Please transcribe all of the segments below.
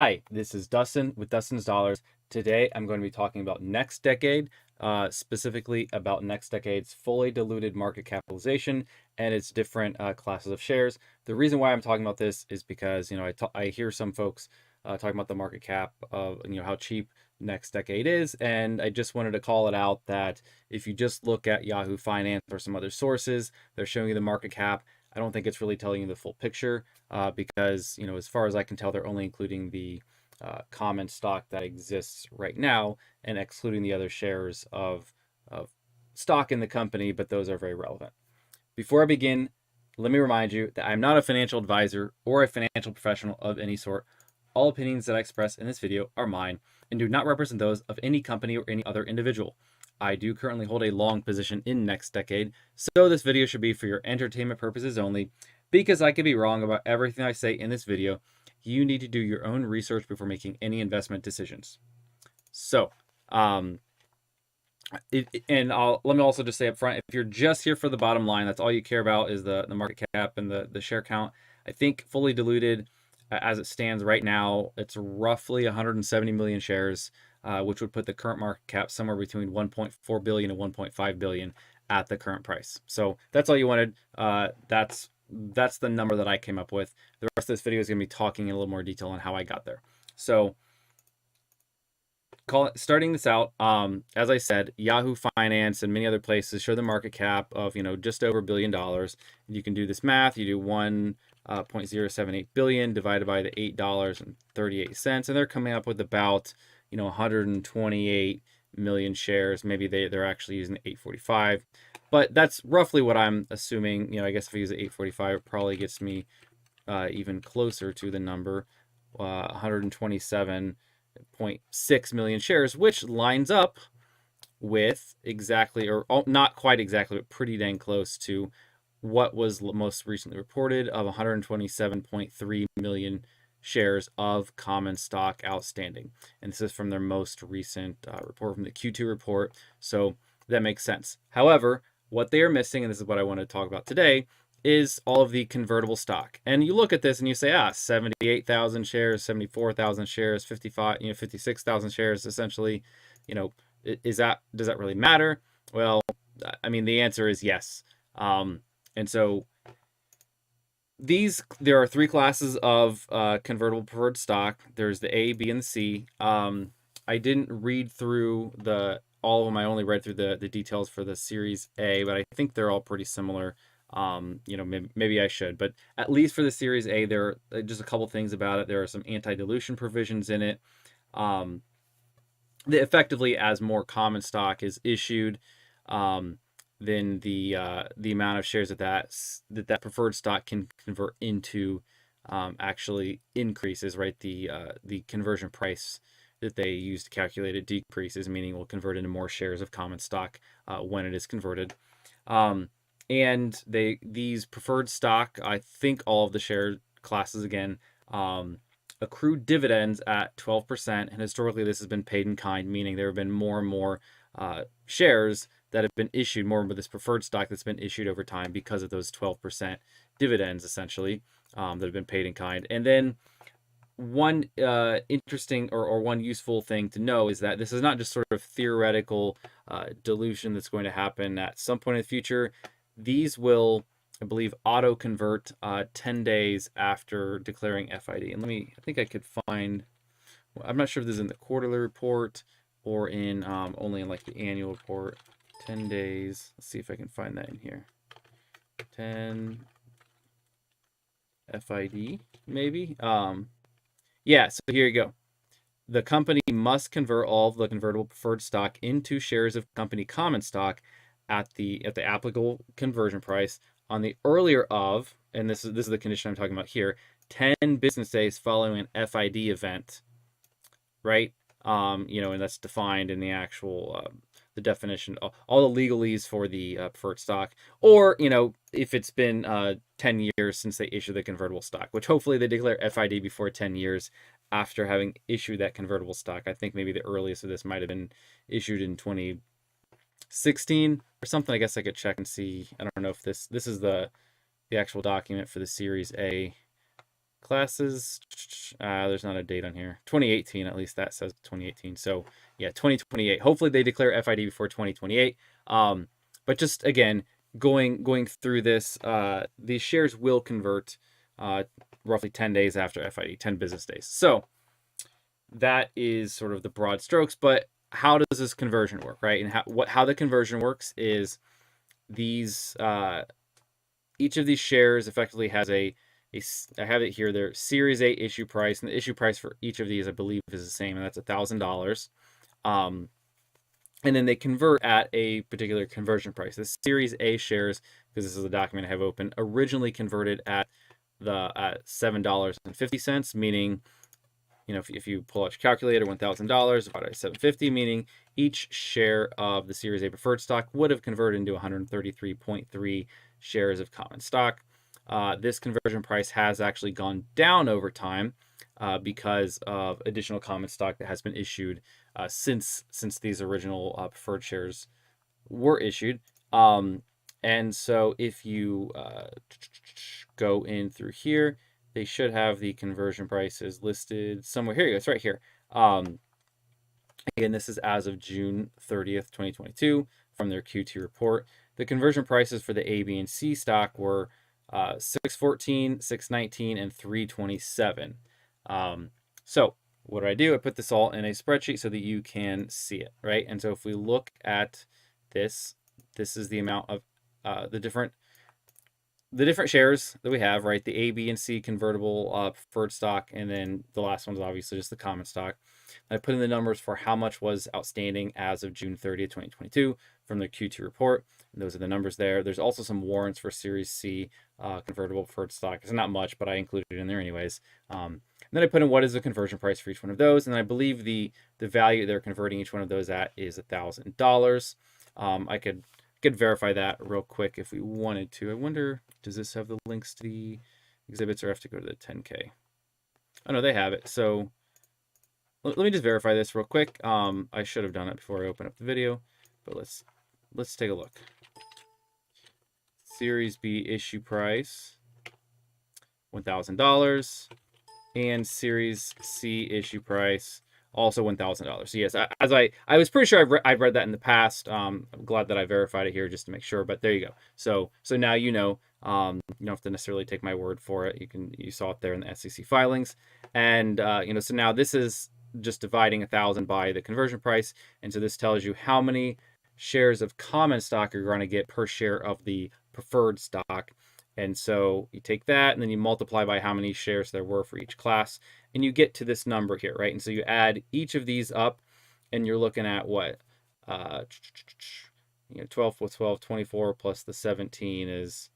Hi, this is Dustin with Dustin's Dollars. Today I'm going to be talking about NextDecade, specifically about NextDecade's fully diluted market capitalization and its different classes of shares. The reason why I'm talking about this is because I hear some folks talking about the market cap of how cheap NextDecade is, and I just wanted to call it out that if you just look at Yahoo Finance or some other sources, they're showing you the market cap. I don't think it's really telling you the full picture because, as far as I can tell, they're only including the common stock that exists right now and excluding the other shares of stock in the company, but those are very relevant. Before I begin, let me remind you that I'm not a financial advisor or a financial professional of any sort. All opinions that I express in this video are mine and do not represent those of any company or any other individual. I do currently hold a long position in NextDecade, so this video should be for your entertainment purposes only. Because I could be wrong about everything I say in this video, you need to do your own research before making any investment decisions. So, let me also just say up front, if you're just here for the bottom line, that's all you care about is the market cap and the share count. I think fully diluted, as it stands right now, it's roughly 170 million shares, which would put the current market cap somewhere between 1.4 billion and 1.5 billion at the current price. So that's all you wanted. That's the number that I came up with. The rest of this video is going to be talking in a little more detail on how I got there. So starting this out, as I said, Yahoo Finance and many other places show the market cap of just over $1 billion. You can do this math. You do 1.078 billion divided by the $8.38, and they're coming up with about 128 million shares. Maybe they're actually using 845, but that's roughly what I'm assuming. I guess if I use the 845, it probably gets me even closer to the number 127.6 million shares, which lines up with exactly, or not quite exactly, but pretty dang close to what was most recently reported of 127.3 million shares of common stock outstanding. And this is from their most recent report, from the Q2 report. So that makes sense. However, what they are missing, and this is what I want to talk about today, is all of the convertible stock. And you look at this and you say, 78,000 shares, 74,000 shares, 56,000 shares, essentially, does that really matter? Well, I mean, the answer is yes. And so there are three classes of convertible preferred stock. There's the A, B, and the C. I didn't read through all of them. I only read through the details for the Series A, but I think they're all pretty similar. Maybe I should, but at least for the Series A, there are just a couple things about it. There are some anti-dilution provisions in it. That effectively, as more common stock is issued, then the amount of shares that preferred stock can convert into actually increases, right? The conversion price that they use to calculate it decreases, meaning we'll convert into more shares of common stock when it is converted. And these preferred stock, I think all of the share classes again, accrue dividends at 12%, and historically this has been paid in kind, meaning there have been more and more shares that have been issued, more with this preferred stock that's been issued over time because of those 12% dividends, essentially, that have been paid in kind. And then one interesting or one useful thing to know is that this is not just sort of theoretical dilution that's going to happen at some point in the future. These will, I believe, auto convert 10 days after declaring FID. And I think I could find, I'm not sure if this is in the quarterly report or in only in like the annual report. 10 days. Let's see if I can find that in here. 10 FID, maybe. Yeah, so here you go. The company must convert all of the convertible preferred stock into shares of company common stock at the applicable conversion price on the earlier of, and this is the condition I'm talking about here, 10 business days following an FID event, right? And that's defined in the actual the definition, all the legalese for the preferred stock, or if it's been 10 years since they issued the convertible stock, which hopefully they declare FID before 10 years after having issued that convertible stock. I think maybe the earliest of this might have been issued in 2016 or something. I guess I could check and see. I don't know if this is the actual document for the Series A. Classes, there's not a date on here. 2018, at least that says 2018. So yeah, 2028. Hopefully they declare FID before 2028. But just again, going through this, these shares will convert roughly 10 days after FID, 10 business days. So that is sort of the broad strokes. But how does this conversion work, right? And how the conversion works is these each of these shares effectively has I have it here, their Series A issue price, and the issue price for each of these, I believe, is the same, and that's $1,000. And then they convert at a particular conversion price. The Series A shares, because this is a document I have open, originally converted at $7.50, meaning, if you pull out your calculator, $1,000 divided by 750, meaning each share of the Series A preferred stock would have converted into 133.3 shares of common stock. This conversion price has actually gone down over time because of additional common stock that has been issued since these original preferred shares were issued. And so if you go in through here, they should have the conversion prices listed somewhere. Here you go. It's right here. Again, this is as of June 30th, 2022 from their Q2 report. The conversion prices for the A, B, and C stock were 614, 619, and 327. So what do? I put this all in a spreadsheet so that you can see it, right? And so if we look at this is the amount of the different shares that we have, right? The A, B, and C convertible preferred stock, and then the last one is obviously just the common stock. I put in the numbers for how much was outstanding as of June 30th, 2022 from their Q2 report. And those are the numbers there. There's also some warrants for Series C convertible preferred stock. It's not much, but I included it in there anyways. And then I put in what is the conversion price for each one of those. And I believe the value they're converting each one of those at is $1,000. I could verify that real quick if we wanted to. I wonder, does this have the links to the exhibits, or I have to go to the 10K? Oh no, they have it. So let me just verify this real quick. I should have done it before I open up the video, but let's take a look. Series B issue price, $1,000, and Series C issue price, also $1,000. So yes, as I was pretty sure I've read that in the past. I'm glad that I verified it here just to make sure. But there you go. So now you know. You don't have to necessarily take my word for it. You saw it there in the SEC filings, and so now this is just dividing 1,000 by the conversion price, and so this tells you how many shares of common stock you're going to get per share of the preferred stock. And so you take that and then you multiply by how many shares there were for each class, and you get to this number here, right? And so you add each of these up, and you're looking at what? 12 plus 12, 24 plus the 17 is,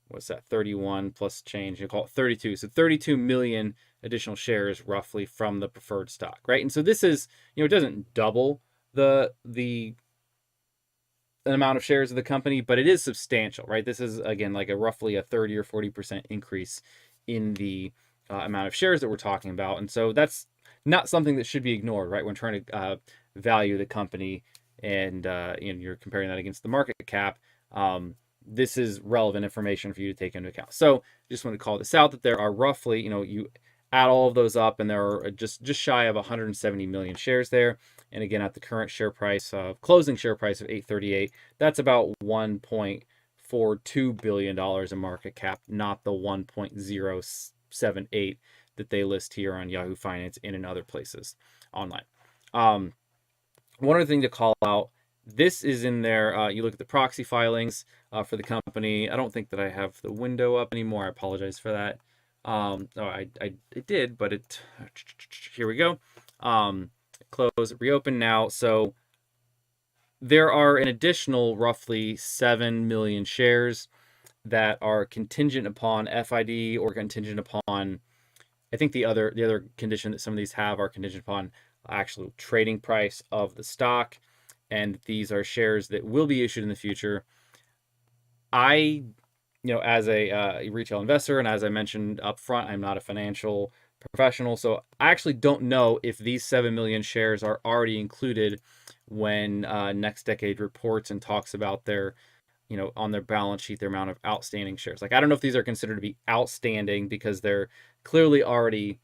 what's that? 31 plus change. You call it 32. So 32 million additional shares roughly from the preferred stock, right? And so this is, it doesn't double the an amount of shares of the company, but it is substantial, right? This is, again, like roughly a 30 or 40% increase in the amount of shares that we're talking about. And so that's not something that should be ignored, right? When trying to value the company, and you're comparing that against the market cap. This is relevant information for you to take into account. So just want to call this out, that there are roughly, you add all of those up, and there are just shy of 170 million shares there. And again, at the current share price, closing share price of $8.38, that's about $1.42 billion in market cap, not the 1.078 that they list here on Yahoo Finance and in other places online. One other thing to call out, this is in there. You look at the proxy filings for the company. I don't think that I have the window up anymore. I apologize for that. I did, but here we go. Close, reopen now. So there are an additional roughly 7 million shares that are contingent upon FID, or contingent upon, I think the other condition that some of these have are contingent upon actual trading price of the stock. And these are shares that will be issued in the future. I, as a retail investor, and as I mentioned up front, I'm not a financial professional, so I actually don't know if these 7 million shares are already included when NextDecade reports and talks about their, on their balance sheet, their amount of outstanding shares. Like, I don't know if these are considered to be outstanding because they're clearly already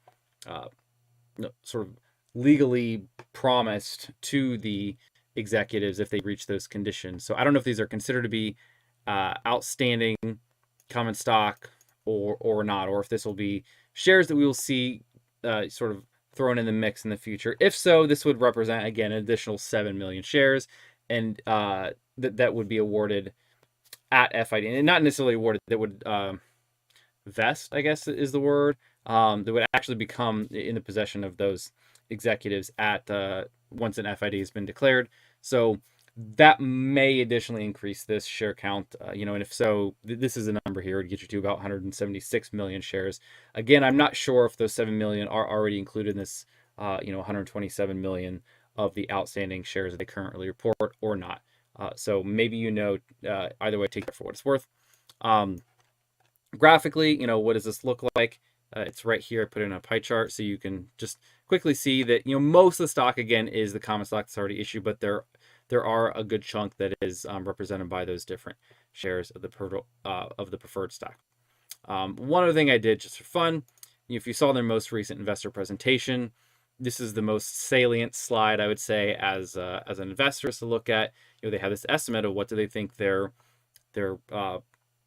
sort of legally promised to the executives if they reach those conditions. So I don't know if these are considered to be outstanding common stock or not, or if this will be shares that we will see sort of thrown in the mix in the future. If so, this would represent, again, an additional 7 million shares, and that would be awarded at FID, and not necessarily awarded, that would vest, I guess is the word, that would actually become in the possession of those executives at once an FID has been declared. So that may additionally increase this share count, and if so, this is a number here to get you to about 176 million shares. Again, I'm not sure if those 7 million are already included in this, 127 million of the outstanding shares that they currently report or not. So maybe either way, take that for what it's worth. Graphically, what does this look like? It's right here. I put it in a pie chart so you can just quickly see that most of the stock again is the common stock that's already issued, but there are a good chunk that is represented by those different shares of the preferred stock. One other thing I did just for fun, if you saw their most recent investor presentation, this is the most salient slide I would say as an investor to look at. They have this estimate of what do they think their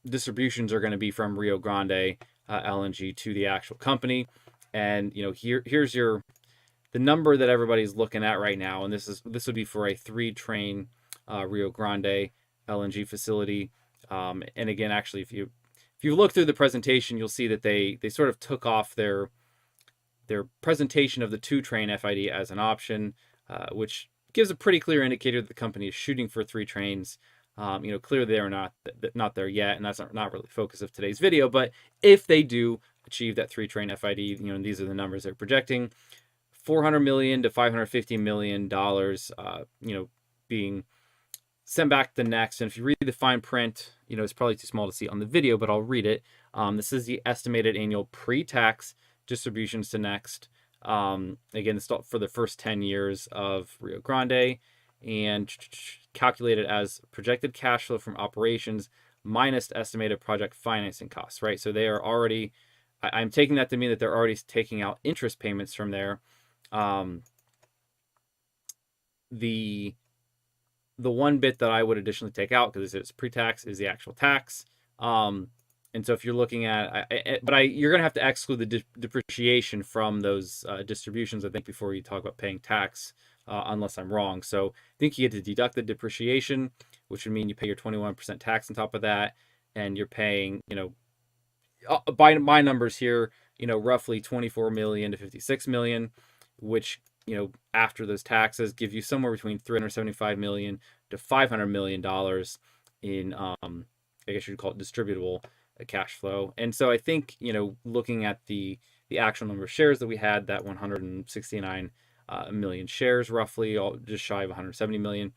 distributions are going to be from Rio Grande LNG to the actual company, and here's the number that everybody's looking at right now, and this would be for a 3-train Rio Grande LNG facility. And again, actually, if you look through the presentation, you'll see that they sort of took off their presentation of the 2-train FID as an option, which gives a pretty clear indicator that the company is shooting for 3 trains. Clearly they're not there yet, and that's not really the focus of today's video. But if they do achieve that 3-train FID, these are the numbers they're projecting: $400 million to $550 million, being sent back to Next. And if you read the fine print, it's probably too small to see on the video, but I'll read it. This is the estimated annual pre-tax distributions to Next. Again, this is for the first 10 years of Rio Grande, and calculated as projected cash flow from operations minus estimated project financing costs, right? So they are already, I'm taking that to mean that they're already taking out interest payments from there. The one bit that I would additionally take out, because it's pre-tax, is the actual tax. And so if you're looking at, you're going to have to exclude the depreciation from those distributions, I think, before you talk about paying tax, unless I'm wrong. So I think you get to deduct the depreciation, which would mean you pay your 21% tax on top of that, and you're paying, by my numbers here, roughly 24 million to 56 million, which, after those taxes give you somewhere between 375 million to 500 million dollars in, I guess you'd call it distributable cash flow. And so I think, looking at the actual number of shares that we had, that 169 million shares, roughly, just shy of 170 million,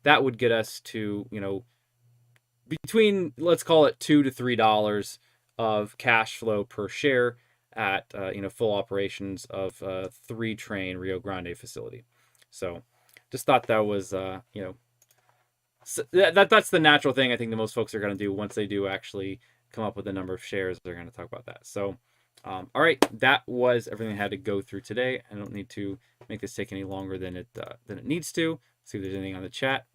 that would get us to, between, let's call it $2 to $3 of cash flow per share at full operations of a 3-train Rio Grande facility. So just thought that was so that's the natural thing I think that most folks are going to do once they do actually come up with the number of shares. They're going to talk about that. So all right, that was everything I had to go through today. I don't need to make this take any longer than it needs to. See if there's anything on the chat.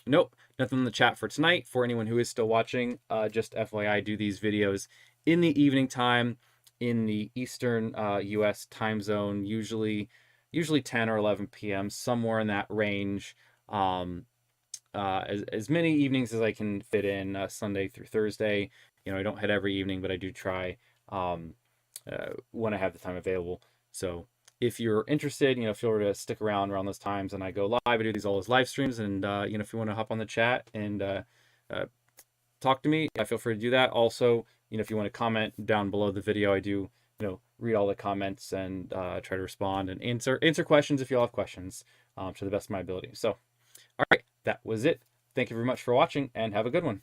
Nope, nothing in the chat for tonight. For anyone who is still watching, just FYI, I do these videos in the evening time in the Eastern US time zone, usually 10 or 11 p.m., somewhere in that range. As many evenings as I can fit in, Sunday through Thursday. I don't hit every evening, but I do try when I have the time available. So if you're interested, feel free to stick around those times, and I go live. I do all those live streams, and if you want to hop on the chat and talk to me, feel free to do that. Also, if you want to comment down below the video, I do read all the comments and try to respond and answer questions if you all have questions, to the best of my ability. So all right, that was it. Thank you very much for watching, and have a good one.